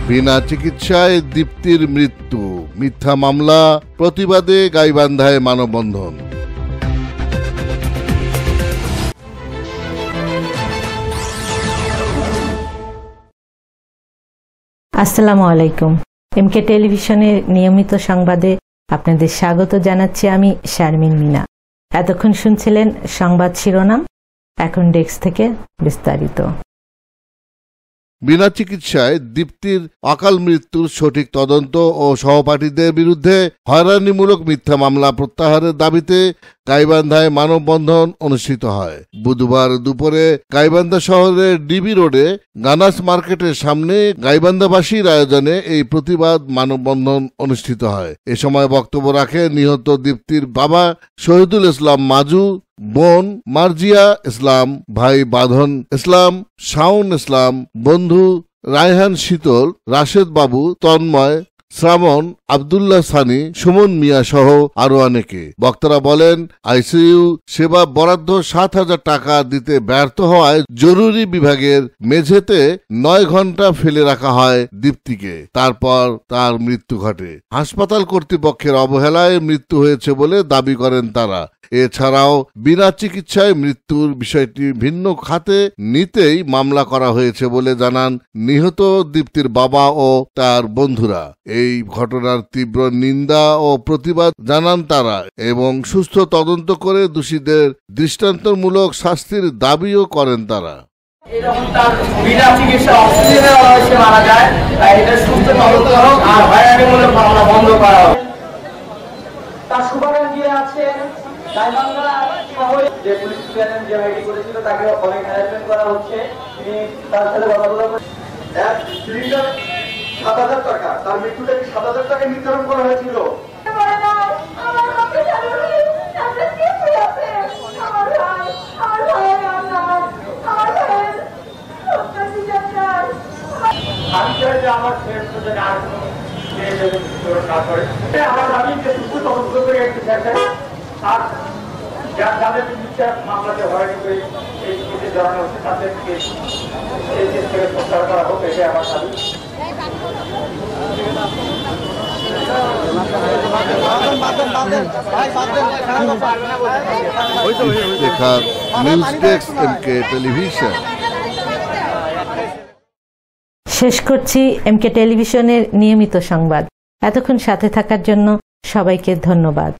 বিনা চিকিৎসায় দীপ্তির মৃত্যু, মিথ্যা মামলা, প্রতিবাদে গাইবান্ধায় মানববন্ধন। আসসালামু আলাইকুম। এমকে টেলিভিশনের নিয়মিত সংবাদে আপনাদের স্বাগত জানাচ্ছি আমি শারমিন মিনা। এতক্ষণ শুনছিলেন সংবাদ শিরোনাম, এখন ডেস্ক থেকে বিস্তারিত। বিনা চিকিৎসায় দীপ্তির অকাল মৃত্যুর সঠিক তদন্ত ও সহপাঠীদের বিরুদ্ধে হয়রানিমূলক মিথ্যা মামলা প্রত্যাহারের দাবিতে গাইবান্ধায় মানববন্ধন অনুষ্ঠিত হয়। বুধবার দুপুরে গাইবান্ধা শহরের ডিবি রোডে গানাস মার্কেটের সামনে গাইবান্ধাবাসীর আয়োজনে এই প্রতিবাদ মানববন্ধন অনুষ্ঠিত হয়। এ সময় বক্তব্য রাখেন নিহত দীপ্তির বাবা শহীদুল ইসলাম মাজু, বোন মার্জিয়া ইসলাম, ভাই বাঁধন ইসলাম, শাওন ইসলাম, বন্ধু রায়হান শীতল, রাশেদ বাবু, তন্ময়, শ্রাবণ, আব্দুল্লাহ সানি, সুমন মিয়া সহ আরো অনেকে। বক্তারা বলেন, আইসিইউ সেবা বরাদ্দ 7,000 টাকা দিতে ব্যর্থ হওয়ায় জরুরি বিভাগের মেঝেতে 9 ঘন্টা ফেলে রাখা হয় দীপ্তিকে। তারপর তার মৃত্যু ঘটে। হাসপাতাল কর্তৃপক্ষের অবহেলায় মৃত্যু হয়েছে বলে দাবি করেন তারা। এছাড়াও বিনা চিকিৎসায় মৃত্যুর বিষয়টি ভিন্ন খাতে নিতেই মামলা করা হয়েছে বলে জানান নিহত দীপ্তির বাবা ও তার বন্ধুরা। এই ঘটনার তীব্র নিন্দা ও প্রতিবাদ জানান তারা এবং সুস্থ তদন্ত করে দোষীদের দৃষ্টান্তমূলক শাস্তির দাবিও করেন তারা। বিনা চিকিৎসা অক্সিজেনের অভাবে মারা যায়, এটা সুস্থ তদন্ত হোক আর হয়রানিমূলক মামলা বন্ধ করা হোক। তার শুভাকাঙ্ক্ষী আছেন গাইবান্ধা শহরে যে পুলিশ সুপারিনটেন্ডেন্ট যে আইডি করেছিল তাকে অনেক হ্যারাসমেন্ট করা হচ্ছে। তিনি তার সাথে কথা বলার পর এক সিলিন্ডার 7,000 টাকা, তার মৃত্যুটা কি 7,000 টাকা নির্ধারণ করা হয়েছিল? আমি চাই যে আমার শেষ পর্যন্ত আর কোনো কাজ করে আমার দাবি যে সুস্থ তদন্ত করে একটু শেষ আর যাদের চিকিৎসা মামলাতে হয়রানি করে এই চিকিৎসা জানানো হচ্ছে তাদেরকে এই দেশ থেকে প্রত্যাহার করা হোক, এটাই আমার দাবি। শেষ করছি এমকে টেলিভিশনের নিয়মিত সংবাদ। এতক্ষণ সাথে থাকার জন্য সবাইকে ধন্যবাদ।